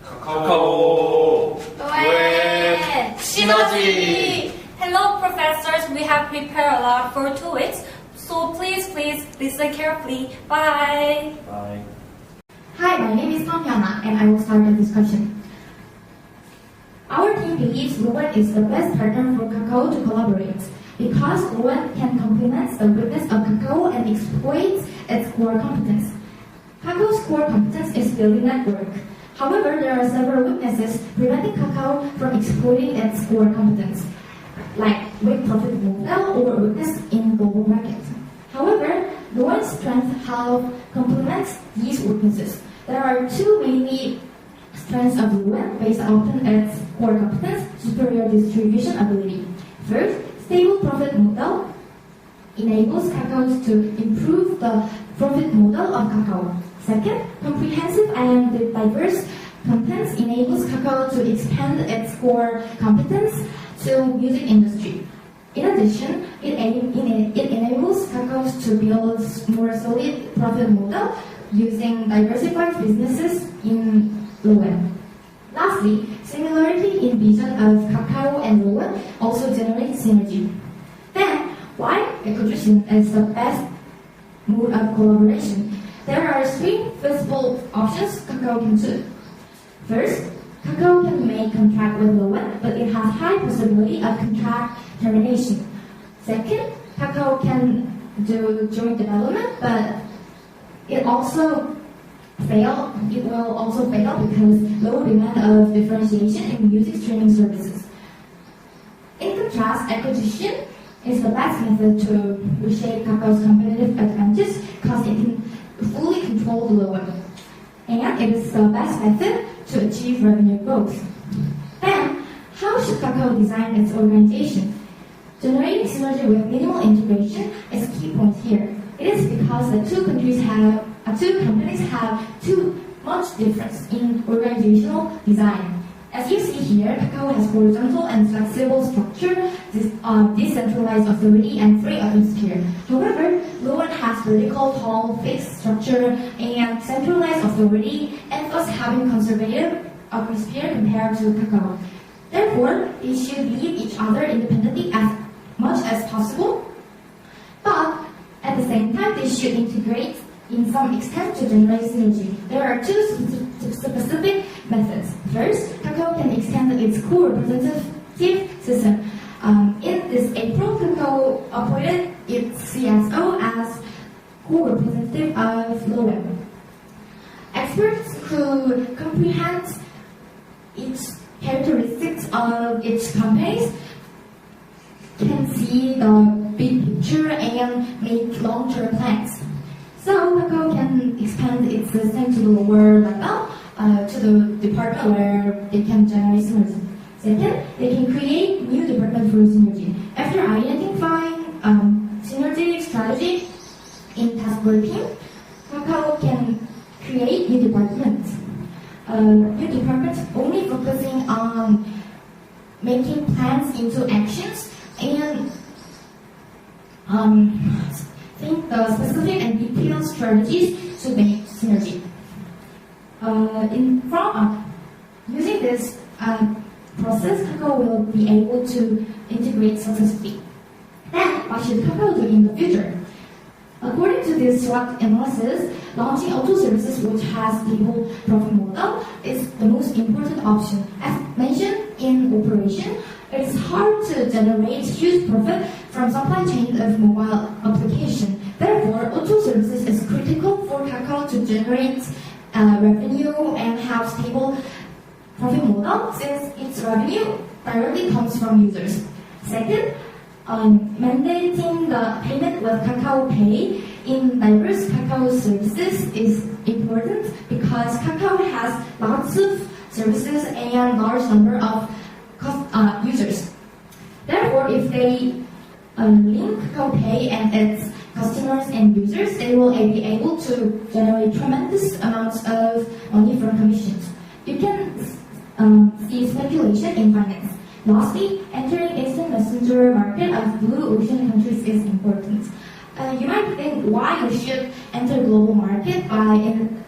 카카오 Duet 시너지. Hello professors, we have prepared a lot for 2 weeks, so please listen carefully. Bye. Bye. Hi, my name is Tamyana and I will start the discussion. Our team believes Lowen is the best partner for Kakao to collaborate because Lowen can complement the weakness of Kakao and exploit its core competence. Kakao's core competence is building network. However, there are several weaknesses preventing Kakao from exploiting its core competence, like weak profit model or weakness in global markets. However, Lowen's strength complements these weaknesses. There are two main strengths of Lowen based upon its core competence, superior distribution ability. First, stable profit model enables Kakao to improve the profit model of Kakao. Second, comprehensive and diverse contents enables Kakao to expand its core competence to music industry. In addition, it enables Kakao to build more solid profit model using diversified businesses in Lowen. Lastly, similarity in vision of Kakao and Lowen also generates synergy. Then, why acquisition is the best mode of collaboration? There are three feasible options Kakao can do. First, Kakao can make contract with Lowen, but it has high possibility of contract termination. Second, Kakao can do joint development, but it will also fail because low demand of differentiation in music streaming services. In contrast, acquisition is the best method to reshape Kakao's competitive advantage because it can fully control the Lowen. And it is the best method to achieve revenue growth. Then, how should Kakao design its organization? Generating synergy with minimal integration is a key point here. It is because the two companies have too much difference in organizational design. As you see here, Kakao has horizontal and flexible structure, decentralized authority, and free atmosphere. However, Lowen has vertical, tall, fixed structure and centralized authority, and thus having conservative atmosphere compared to Kakao. Therefore, they should leave each other independently as much as possible, but at the same time, they should integrate in some extent to generate synergy. There are two specific methods. First, Kakao can extend its core representative system. In this April, Kakao appointed its CSO as core representative of Lowen. Experts who comprehend each characteristics of each company can see the big picture and make long-term plans. So Kakao can expand its system to the lower level, to the department where they can generate synergy. Second, they can create new department for synergy. After identifying synergy strategy in task team, Kakao can create new departments. New departments only focusing on making plans into actions and think the specific and detailed strategies to make synergy. Using this process, Kakao will be able to integrate successfully. Then, what should Kakao do in the future? According to this SWOT analysis, launching auto services which has stable profit model is the most important option. As mentioned in operation, it is hard to generate huge profit from supply chain of mobile application. Therefore, auto services is critical for Kakao to generate revenue and have stable profit model since its revenue directly comes from users. Second, mandating the payment with Kakao Pay in diverse Kakao services is important because Kakao has lots of services and large number of users. Therefore, if they link Kakao Pay and its customers and users, they will be able to generate tremendous amounts of money from commissions. You can see speculation in finance. Lastly, entering instant messenger market of blue ocean countries is important. You might think why you should enter global market by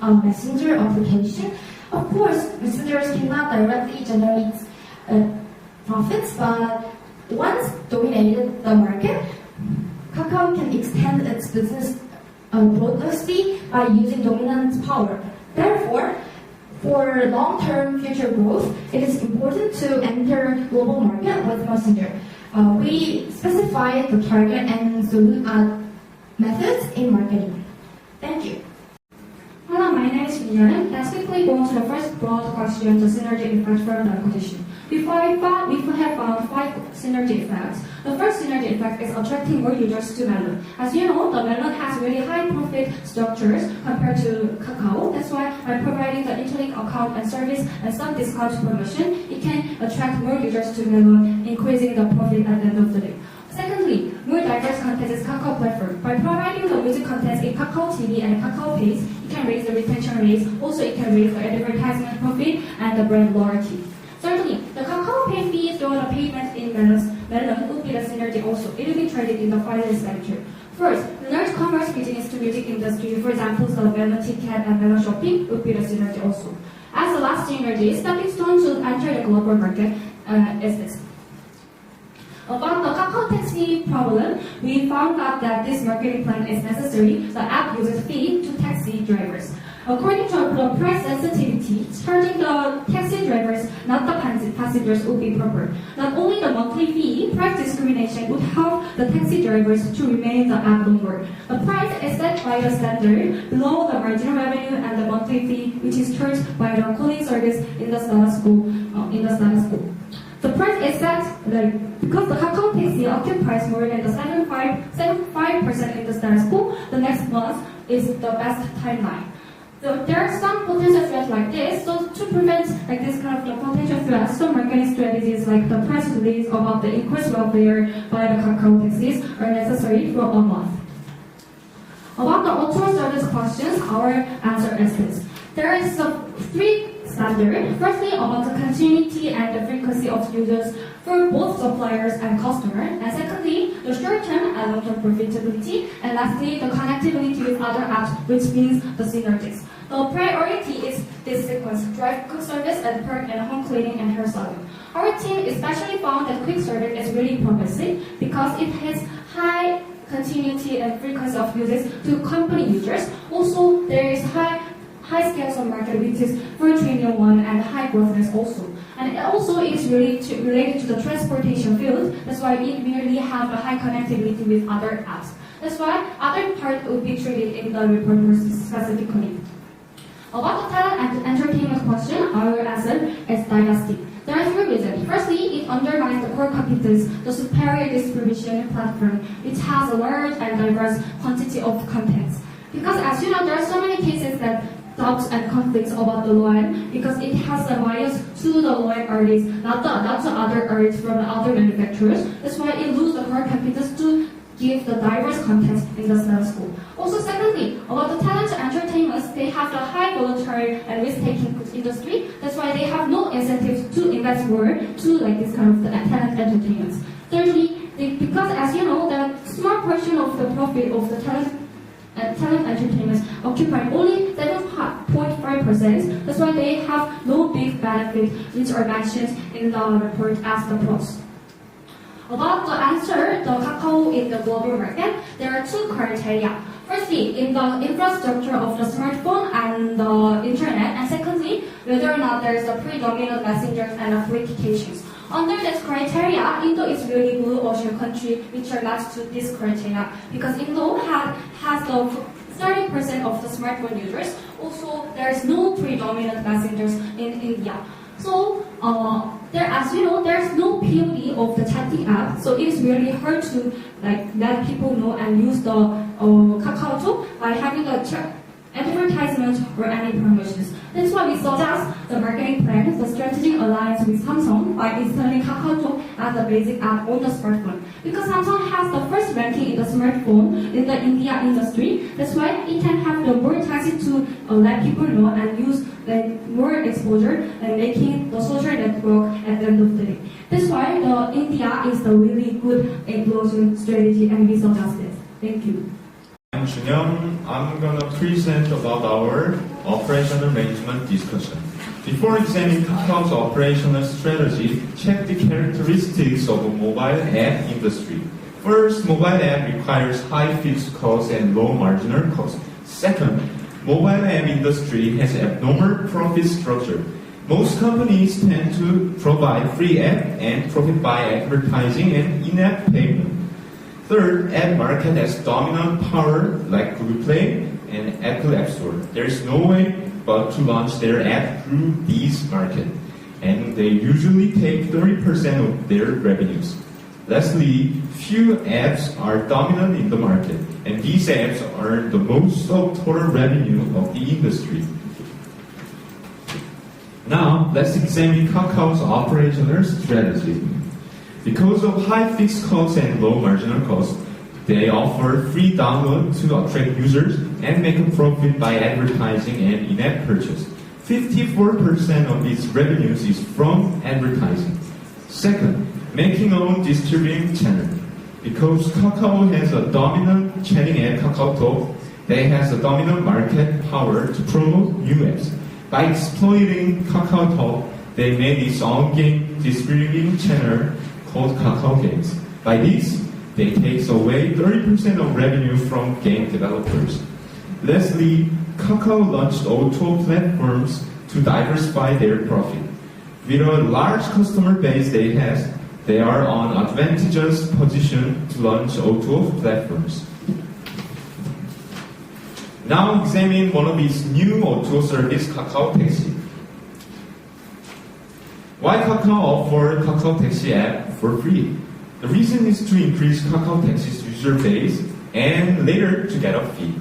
a messenger application. Of course, messengers cannot directly generate profits, but once dominated the market, Kakao can extend its business broadly by using dominant power. Therefore, for long-term future growth, it is important to enter global market with Messenger. We specify the target and methods in marketing. Thank you. Hello, my name is Minyeon. Let's quickly go on to the first broad question, the synergy effect from the acquisition. We have found 5 synergy effects. The first synergy effect is attracting more users to Melon. As you know, the Melon has really high profit structures compared to Kakao. That's why by providing the interlink account and service and some discount promotion, it can attract more users to Melon, increasing the profit at the end of the day. Secondly, more diverse content is Kakao platform. By providing the music content in Kakao TV and Kakao Page, it can raise the retention rates. Also, it can raise the advertisement profit and the brand loyalty. Thirdly, the Kakao Pay fee through the payment in Melon would be the synergy also. It will be traded in the finance sector. First, the large commerce business to music industry, for example, the Melon Ticket and Melon Shopping would be the synergy also. As the last synergy, stepping stone to enter the global market is this. About the Kakao Taxi problem, we found out that this marketing plan is necessary. The app uses fee to taxi drivers. According to the price sensitivity, charging the taxi drivers, not the passengers, would be proper. Not only the monthly fee, price discrimination would help the taxi drivers to remain in the app longer. The price is set by the standard below the marginal revenue and the monthly fee, which is charged by the calling service in the status quo. The price is set because the Kakao Taxi occupies more than the 75% in the status quo. The next month is the best timeline. So there are some potential threats like this. So to prevent this kind of potential threats, some marketing strategies like the press release about the increased welfare by the Kakao Taxis are necessary for a month. About the auto service questions, our answer is this. There is 3 standards. Firstly, about the continuity and the frequency of users for both suppliers and customers. And secondly, the short-term and long-term profitability. And lastly, the connectivity with other apps, which means the synergies. The priority is this sequence: drive, quick service, and perk, and home cleaning and hair salon. Our team especially found that quick service is really promising because it has high continuity and frequency of users to company users. Also, there is high scales of market, which is 4 trillion won, and high growthness also. And it also is really related to the transportation field. That's why we merely have a high connectivity with other apps. That's why other part will be treated in the report more specifically. About the talent and entertainment question, our answer is dynasty. There are 3 reasons. Firstly, it underlines the core competence, the superior distribution platform, which has a large and diverse quantity of contents. Because as you know, there are so many cases that doubts and conflicts about the Loan because it has a bias to the Loan artists, not to other artists from the other manufacturers. That's why it loses the core competence to give the diverse content in the status quo. Also, secondly, about the talent entertainments, they have the high volatile and risk-taking industry. That's why they have no incentives to invest more to this kind of the talent entertainments. Thirdly, because as you know, the small portion of the profit of the talent entertainments occupy only 7.5%. That's why they have no big benefit, which are mentioned in the report as the pros. About the answer, the Kakao in the global market, there are 2 criteria. Firstly, in the infrastructure of the smartphone and the internet, and secondly, whether or not there is a predominant messengers and applications. Under this criteria, Indo is really blue ocean country which are matched to this criteria because Indo has the 30% of the smartphone users. Also, there is no predominant messengers in India. So, as you know, there's no POD of the chatting app, so it is really hard to let people know and use the KakaoTalk by having the advertisements or any promotions. That's why we suggest the marketing plan, the strategic alliance with Samsung by installing KakaoTalk as a basic app on the smartphone. Because Samsung has the first ranking in the smartphone in the India industry, that's why it can have the more chances to let people know and use more exposure and making the social network at the end of the day. That's why the India is the really good explosion strategy and we suggest it. Thank you. I'm Junyoung. I'm gonna present about our operational management discussion. Before examining Kakao's operational strategy, check the characteristics of a mobile app industry. First, mobile app requires high fixed costs and low marginal costs. Second, mobile app industry has abnormal profit structure. Most companies tend to provide free app and profit by advertising and in-app payment. Third, app market has dominant power like Google Play and Apple App Store. There is no way but to launch their app through these markets, and they usually take 30% of their revenues. Lastly, few apps are dominant in the market, and these apps earn the most of total revenue of the industry. Now, let's examine Kakao's operational strategy. Because of high fixed costs and low marginal costs, they offer free download to attract users and make a profit by advertising and in-app purchase. 54% of its revenues is from advertising. Second, making own distributing channel. Because Kakao has a dominant channel at KakaoTalk, they has a dominant market power to promote new apps. By exploiting KakaoTalk, they made its own game distributing channel called Kakao Games. By this, they take away 30% of revenue from game developers. Lastly, Kakao launched auto platforms to diversify their profit. With a large customer base they are on advantageous position to launch auto platforms. Now examine one of its new auto service, Kakao Taxi. Why Kakao offer Kakao Taxi app for free? The reason is to increase Kakao Taxi's user base and later to get a fee.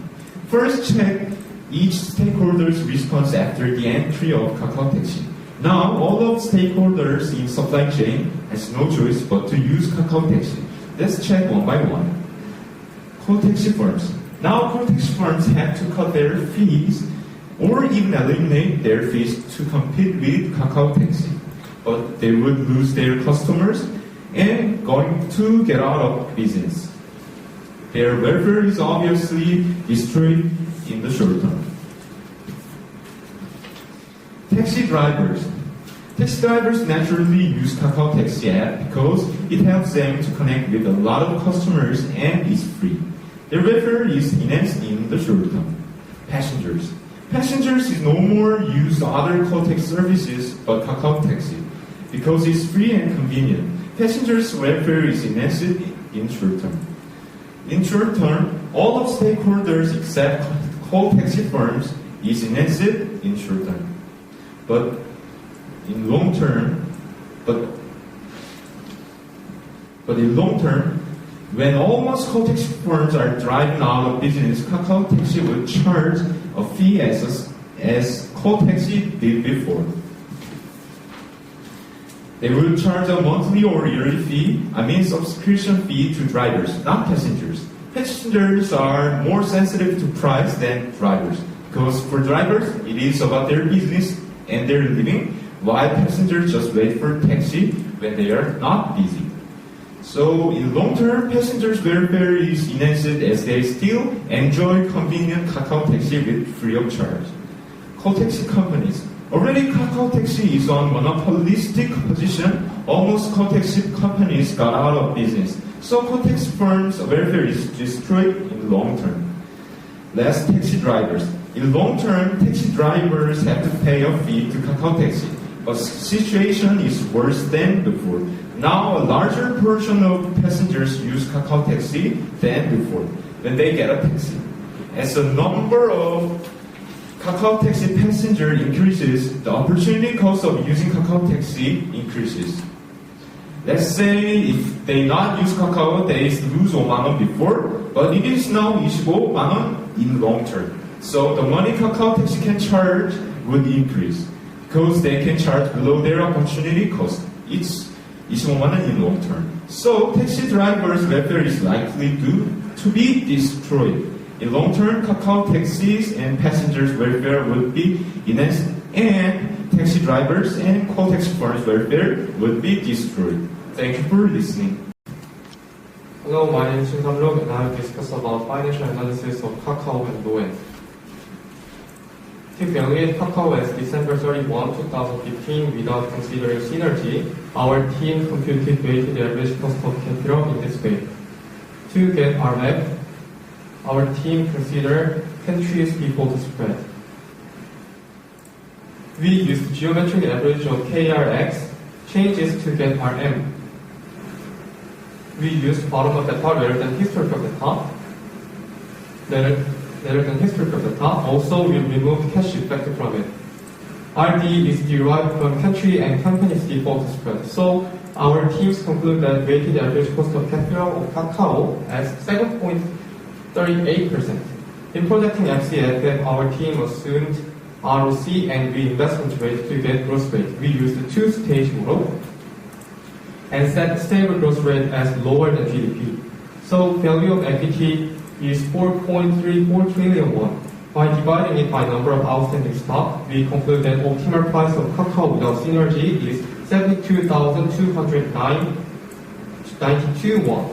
First, check each stakeholder's response after the entry of Kakao Taxi. Now, all of stakeholders in supply chain has no choice but to use Kakao Taxi. Let's check one by one. Call taxi firms. Now, call taxi firms have to cut their fees or even eliminate their fees to compete with Kakao Taxi. But they would lose their customers and going to get out of business. Their welfare is obviously destroyed in the short term. Taxi drivers. Taxi drivers naturally use Kakao Taxi app because it helps them to connect with a lot of customers and is free. Their welfare is enhanced in the short term. Passengers. Passengers is no more use other call taxi services but Kakao Taxi because it's free and convenient. Passengers' welfare is enhanced in short term. In short term, all of stakeholders except call taxi firms is enhanced in short term. But in long term, when almost call taxi firms are driving out of business, Kakao Taxi will charge a fee as call taxi did before. They will charge a monthly or yearly fee, subscription fee to drivers, not passengers. Passengers are more sensitive to price than drivers, because for drivers, it is about their business and their living, while passengers just wait for taxi when they are not busy. So in long term, passengers' welfare is enhanced as they still enjoy convenient Kakao Taxi with free of charge. Call taxi companies. Already Kakao Taxi is on monopolistic position. Almost call taxi companies got out of business. So call taxi firms' welfare is destroyed in long term. Last, taxi drivers. In long term, taxi drivers have to pay a fee to Kakao Taxi. But situation is worse than before. Now a larger portion of passengers use Kakao Taxi than before when they get a taxi. As the number of Kakao Taxi passenger increases, the opportunity cost of using Kakao Taxi increases. Let's say if they not use Kakao, they lose 5만 원 before, but it is now 25만 원 in long term. So the money Kakao Taxi can charge would increase because they can charge below their opportunity cost. It's 25만 원 in long term. So taxi drivers' welfare is likely to be destroyed. In long term, Kakao Taxis and passengers' welfare would be enhanced, and taxi drivers and call taxi firms' welfare would be destroyed. Thank you for listening. Hello, my name is Shin Sam-ruk and I will discuss about financial analysis of Kakao and Loan. To evaluate Kakao as December 31, 2015 without considering synergy, our team computed weighted average cost of capital in this way. To get RMAP, our team considered countries default spread. We used geometric average of KRX changes to get RM. We used bottom of data rather than historical data. Rather than historical data, also we removed cash effect from it. RD is derived from country and company's default spread. So our teams conclude that weighted average cost of capital of Kakao as 7.38%. In projecting FCFM, our team assumed ROC and reinvestment rate to get growth rate. We used the two-stage model and set stable growth rate as lower than GDP. So value of equity is 4.34 trillion won. By dividing it by number of outstanding stock, we conclude that optimal price of Kakao without synergy is 72,292 won.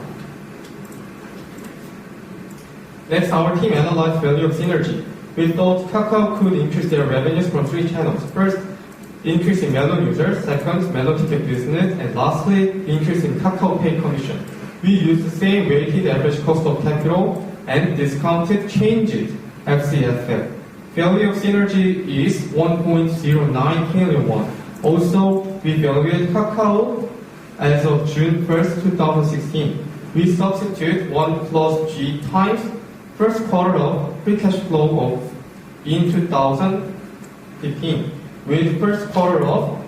Next, our team analyzed value of synergy. We thought Kakao could increase their revenues from three channels. First, increase in Melon users. Second, Melon ticket business. And lastly, increase in Kakao Pay commission. We used the same weighted average cost of capital and discounted changes FCFM. Value of synergy is 1.09 trillion won. Also, we evaluated Kakao as of June 1st, 2016. We substitute 1 plus G times first quarter of free cash flow of in 2015 with first quarter of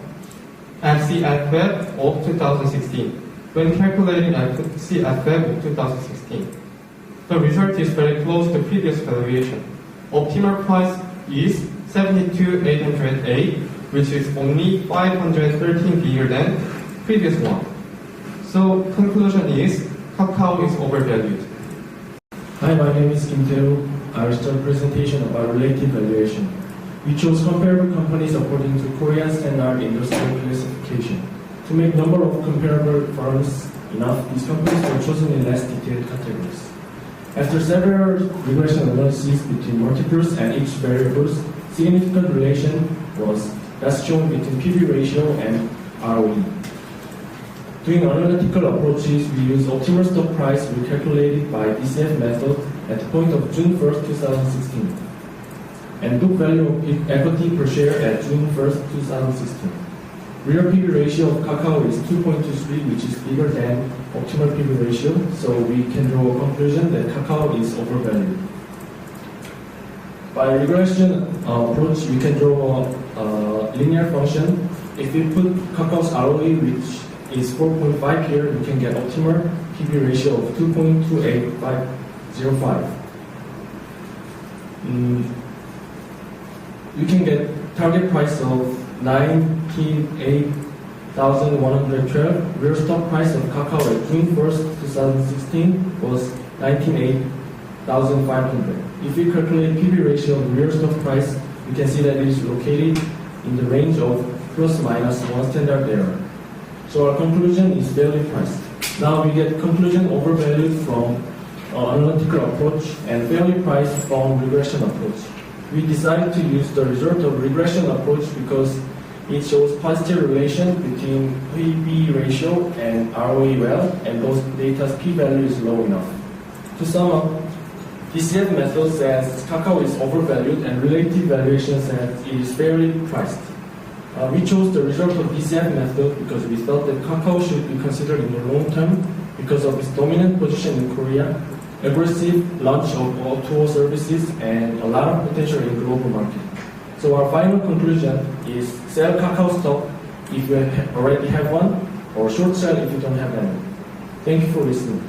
FCFM of 2016 when calculating FCFM of 2016. The result is very close to previous valuation. Optimal price is 72,808, which is only 513 bigger than previous one. So conclusion is Kakao is overvalued. Hi, my name is Kim Tae-woo. I will start presentation about relative valuation. We chose comparable companies according to Korean standard industrial classification. To make number of comparable firms enough, these companies were chosen in less detailed categories. After several regression analyses between multiples and each variables, significant relation was thus shown between PB ratio and ROE. Doing analytical approaches, we use optimal stock price recalculated by DCF method at the point of June 1st, 2016, and book value of equity per share at June 1st, 2016. Real PB ratio of Kakao is 2.23, which is bigger than optimal PB ratio, so we can draw a conclusion that Kakao is overvalued. By regression approach, we can draw a linear function. If we put Kakao's ROE, which is 4.5 here, we can get optimal PB ratio of 2.28505. We can get target price of 98,112. Real stock price of Kakao at June 1st, 2016 was 98,500. If we calculate PB ratio of real stock price, we can see that it is located in the range of plus minus 1 standard error. So our conclusion is fairly priced. Now we get conclusion overvalued from analytical approach and fairly priced from regression approach. We decided to use the result of regression approach because it shows positive relation between PB ratio and ROE well, and those data's p-value is low enough. To sum up, DCF method says Kakao is overvalued and relative valuation says it is fairly priced. We chose the result of DCF method because we thought that Kakao should be considered in the long term because of its dominant position in Korea, aggressive launch of O2O services, and a lot of potential in global market. So our final conclusion is sell Kakao stock if you already have one, or short sell if you don't have any. Thank you for listening.